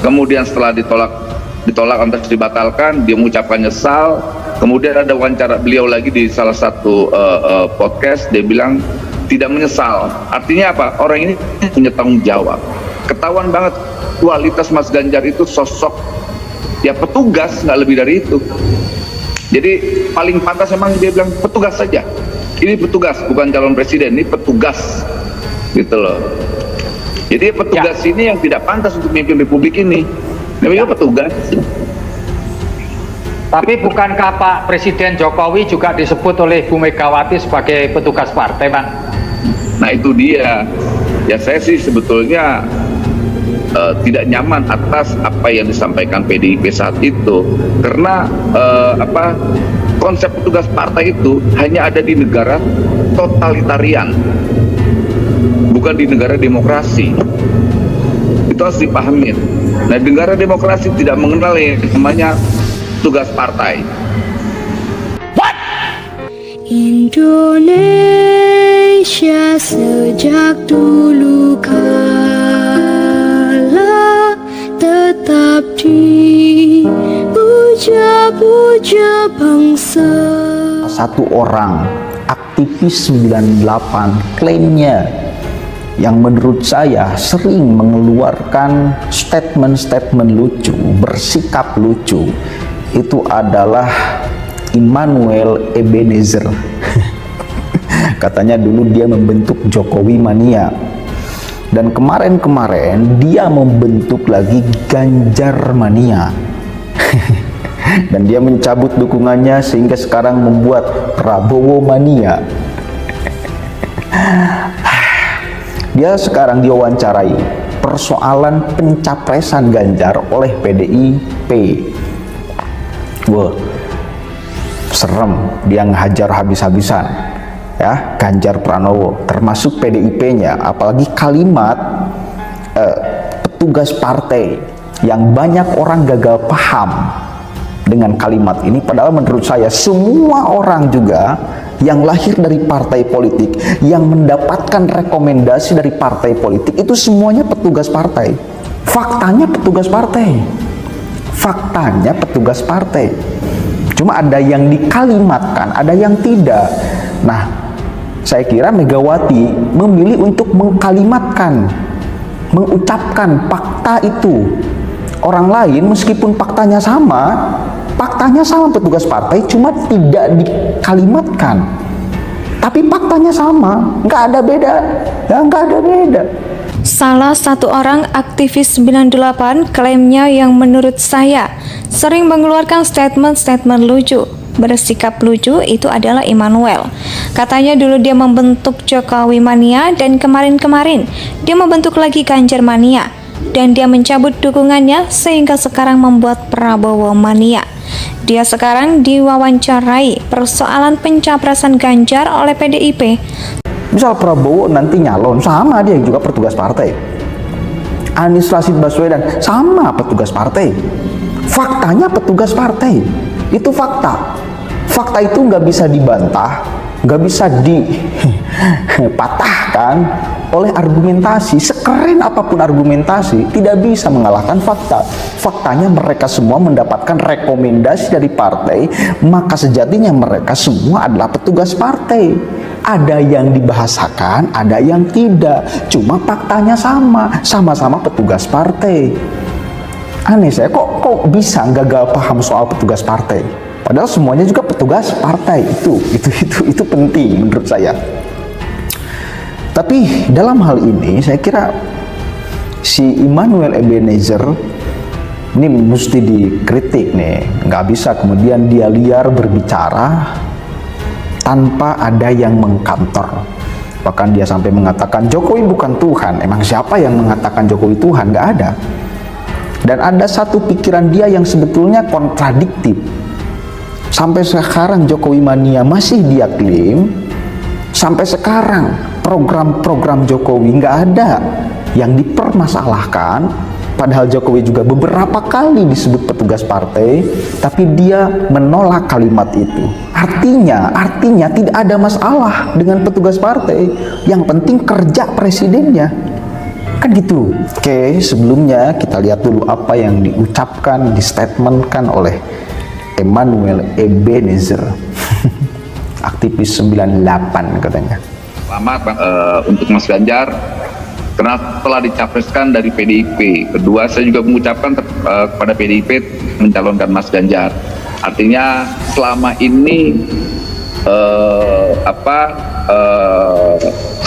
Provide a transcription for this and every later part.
kemudian setelah ditolak lantas dibatalkan, dia mengucapkan nyesal. Kemudian ada wawancara beliau lagi di salah satu podcast, dia bilang tidak menyesal. Artinya apa? Orang ini punya tanggung jawab. Ketahuan banget kualitas Mas Ganjar itu sosok ya petugas, nggak lebih dari itu. Jadi paling pantas memang dia bilang petugas saja. Ini petugas, bukan calon presiden, ini petugas, gitu loh. Jadi petugas ini yang tidak pantas untuk memimpin republik ini. Namanya petugas. Tapi bukankah Pak Presiden Jokowi juga disebut oleh Bu Megawati sebagai petugas partai, Bang? Nah itu dia. Ya saya sih sebetulnya tidak nyaman atas apa yang disampaikan PDIP saat itu, karena konsep petugas partai itu hanya ada di negara totalitarian, bukan di negara demokrasi. Itu harus dipahamin. Nah, negara demokrasi tidak mengenal yang namanya tugas partai. Indonesia sejak dulu kala tetap dipuja-puja bangsa. Satu orang aktivis 98 klaimnya yang menurut saya sering mengeluarkan statement-statement lucu, bersikap lucu, itu adalah Immanuel Ebenezer. Katanya dulu dia membentuk Jokowi mania, dan kemarin-kemarin dia membentuk lagi Ganjar mania. Dan dia mencabut dukungannya sehingga sekarang membuat Prabowo mania. Dia sekarang diwawancarai persoalan pencapresan Ganjar oleh PDIP. Wah, serem, dia ngehajar habis-habisan ya Ganjar Pranowo, termasuk PDIP-nya. Apalagi kalimat petugas partai, yang banyak orang gagal paham dengan kalimat ini. Padahal menurut saya semua orang juga yang lahir dari partai politik, yang mendapatkan rekomendasi dari partai politik, itu semuanya petugas partai. Faktanya petugas partai. Faktanya petugas partai. Cuma ada yang dikalimatkan, ada yang tidak. Nah, saya kira Megawati memilih untuk mengkalimatkan, mengucapkan fakta itu. Orang lain meskipun faktanya sama petugas partai, cuma tidak dikalimatkan. Tapi faktanya sama, nggak ada beda, ya nggak ada beda. Salah satu orang aktivis 98 klaimnya yang menurut saya sering mengeluarkan statement-statement lucu, bersikap lucu, itu adalah Immanuel. Katanya dulu dia membentuk Jokowi mania, dan kemarin-kemarin dia membentuk lagi Ganjar mania, dan dia mencabut dukungannya sehingga sekarang membuat Prabowo mania. Dia sekarang diwawancarai persoalan pencapresan Ganjar oleh PDIP. Misal Prabowo nanti nyalon, sama dia juga petugas partai. Anies Rashid Baswedan sama petugas partai. Faktanya petugas partai. Itu fakta. Fakta itu nggak bisa dibantah, nggak bisa dipatahkan oleh argumentasi. Sekeren apapun argumentasi, tidak bisa mengalahkan fakta. Faktanya mereka semua mendapatkan rekomendasi dari partai, maka sejatinya mereka semua adalah petugas partai. Ada yang dibahasakan, ada yang tidak. Cuma faktanya sama-sama petugas partai. Aneh saya, kok bisa gagal paham soal petugas partai? Padahal semuanya juga petugas partai. Itu penting menurut saya. Tapi dalam hal ini saya kira si Immanuel Ebenezer ini mesti dikritik nih. Nggak bisa kemudian dia liar berbicara tanpa ada yang mengkantor. Bahkan dia sampai mengatakan Jokowi bukan Tuhan. Emang siapa yang mengatakan Jokowi Tuhan? Nggak ada. Dan ada satu pikiran dia yang sebetulnya kontradiktif. Sampai sekarang Jokowi mania masih dia klaim. Sampai sekarang program-program Jokowi nggak ada yang dipermasalahkan. Padahal Jokowi juga beberapa kali disebut petugas partai, tapi dia menolak kalimat itu. Artinya tidak ada masalah dengan petugas partai. Yang penting kerja presidennya. Kan gitu. Oke, sebelumnya kita lihat dulu apa yang diucapkan, distatementkan oleh Emmanuel Ebenezer, aktivis 98 katanya. Selamat untuk Mas Ganjar karena telah dicapreskan dari PDIP. Kedua, saya juga mengucapkan kepada PDIP mencalonkan Mas Ganjar. Artinya selama ini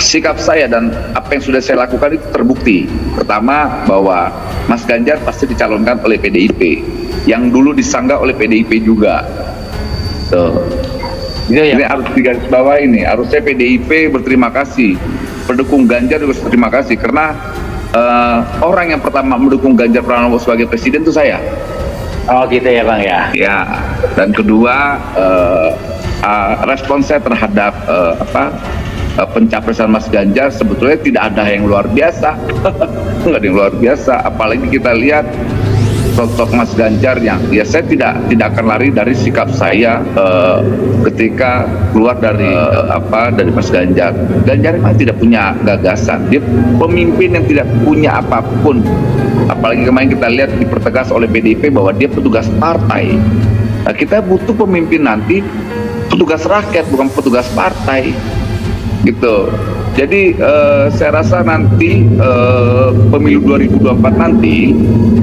sikap saya dan apa yang sudah saya lakukan itu terbukti. Pertama, bahwa Mas Ganjar pasti dicalonkan oleh PDIP yang dulu disanggah oleh PDIP juga. Ini harus digarisbawahi ini. Harusnya PDIP berterima kasih, pendukung Ganjar juga berterima kasih karena orang yang pertama mendukung Ganjar Pranowo sebagai presiden itu saya. Oh gitu ya Bang ya. Ya. Dan kedua, respon saya terhadap pencapresan Mas Ganjar sebetulnya tidak ada yang luar biasa. Nggak ada yang luar biasa, apalagi kita lihat sosok Mas Ganjar yang ya saya tidak akan lari dari sikap saya ketika keluar dari dari Mas Ganjar. Ganjar memang tidak punya gagasan, dia pemimpin yang tidak punya apapun. Apalagi kemarin kita lihat dipertegas oleh PDIP bahwa dia petugas partai. Nah, kita butuh pemimpin nanti petugas rakyat, bukan petugas partai, gitu. Jadi saya rasa nanti pemilu 2024 nanti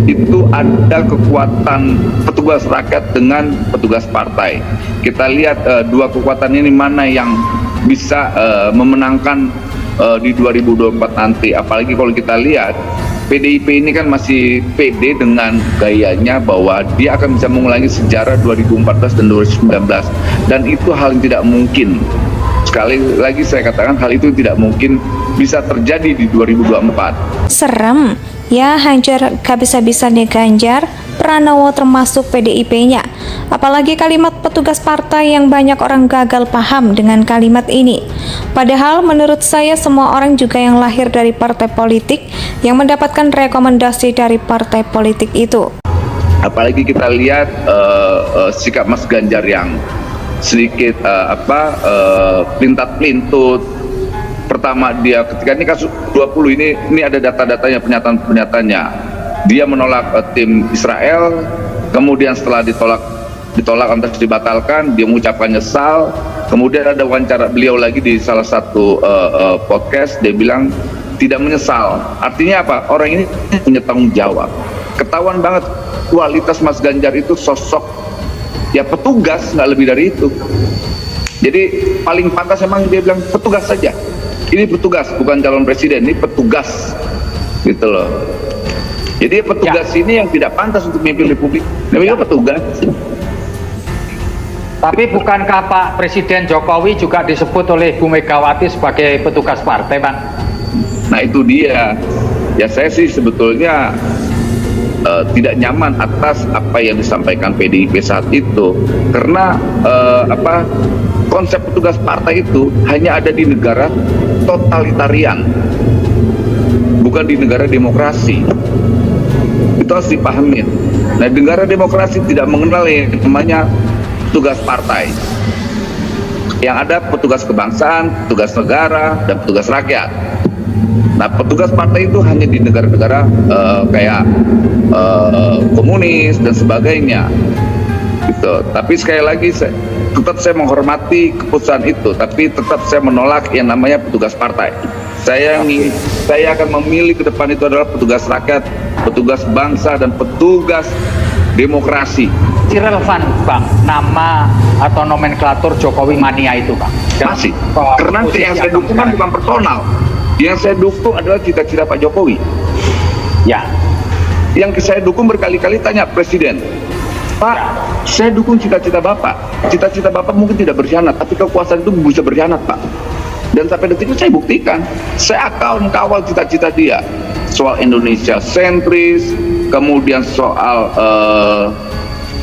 itu ada kekuatan petugas rakyat dengan petugas partai. Kita lihat dua kekuatan ini mana yang bisa memenangkan di 2024 nanti. Apalagi kalau kita lihat PDIP ini kan masih pede dengan gayanya bahwa dia akan bisa mengulangi sejarah 2014 dan 2019, dan itu hal yang tidak mungkin. Sekali lagi saya katakan hal itu tidak mungkin bisa terjadi di 2024. Serem, ya hancur habis-habisannya Ganjar Pranowo termasuk PDIP-nya. Apalagi kalimat petugas partai yang banyak orang gagal paham dengan kalimat ini. Padahal menurut saya semua orang juga yang lahir dari partai politik yang mendapatkan rekomendasi dari partai politik itu. Apalagi kita lihat sikap Mas Ganjar yang sedikit pelintat-pelintut. Pertama dia ketika ini kasus 20 ini ada data-datanya, pernyataan-pernyataannya. Dia menolak tim Israel, kemudian setelah ditolak lantas dibatalkan, dia mengucapkan nyesal. Kemudian ada wawancara beliau lagi di salah satu podcast, dia bilang tidak menyesal. Artinya apa? Orang ini punya tanggung jawab. Ketahuan banget kualitas Mas Ganjar itu sosok ya petugas, nggak lebih dari itu. Jadi paling pantas emang dia bilang petugas saja. Ini petugas, bukan calon presiden, ini petugas, gitu loh. Jadi petugas ini yang tidak pantas untuk memimpin republik. Namanya petugas. Tapi bukankah Pak Presiden Jokowi juga disebut oleh Bu Megawati sebagai petugas partai, Bang? Nah itu dia. Ya saya sih sebetulnya tidak nyaman atas apa yang disampaikan PDIP saat itu, karena konsep petugas partai itu hanya ada di negara totalitarian, bukan di negara demokrasi. Itu harus dipahamin. Nah, negara demokrasi tidak mengenal yang namanya petugas partai. Yang ada petugas kebangsaan, petugas negara, dan petugas rakyat. Nah, petugas partai itu hanya di negara-negara kayak komunis dan sebagainya, gitu. Tapi sekali lagi tetap saya menghormati keputusan itu, tapi tetap saya menolak yang namanya petugas partai. Saya akan memilih ke depan itu adalah petugas rakyat, petugas bangsa, dan petugas demokrasi. Relevan, Bang, nama atau nomenklatur Jokowi mania itu, Bang? Masih. Karena yang saya dukung kan bukan personal. Yang saya dukung adalah cita-cita Pak Jokowi. Ya. Yang saya dukung berkali-kali tanya Presiden, Pak, saya dukung cita-cita Bapak. Cita-cita Bapak mungkin tidak berkhianat, tapi kekuasaan itu bisa berkhianat, Pak. Dan sampai detik itu saya buktikan. Saya akan kawal cita-cita dia. Soal Indonesia sentris, kemudian soal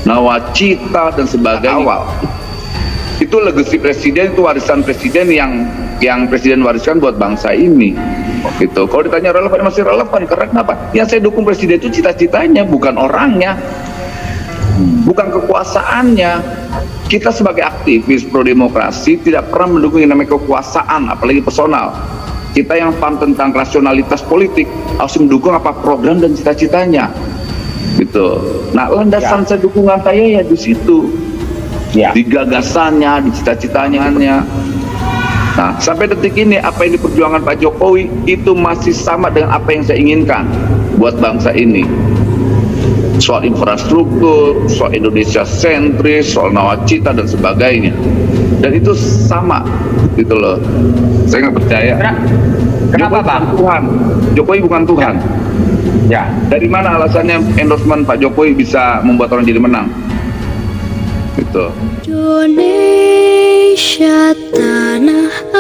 nawacita dan sebagainya. Itu legasi presiden, itu warisan presiden yang presiden wariskan buat bangsa ini, gitu. Kalau ditanya relevan, masih relevan. Karena kenapa? Yang saya dukung presiden itu cita-citanya, bukan orangnya, bukan kekuasaannya. Kita sebagai aktivis pro demokrasi tidak pernah mendukung yang namanya kekuasaan, apalagi personal. kita yang paham tentang rasionalitas politik harus mendukung apa program dan cita-citanya, gitu. Nah, landasan saya dukungan saya ya di situ, di gagasannya, di cita-citanya. Nah, sampai detik ini apa yang diperjuangkan Pak Jokowi itu masih sama dengan apa yang saya inginkan buat bangsa ini. Soal infrastruktur, soal Indonesia sentris, soal nawacita dan sebagainya. Dan itu sama, gitu loh. Saya nggak percaya. Kenapa, Bang? Tuhan, Jokowi bukan Tuhan. Ya. Dari mana alasannya endorsement Pak Jokowi bisa membuat orang jadi menang? Gitu. Indonesia tanah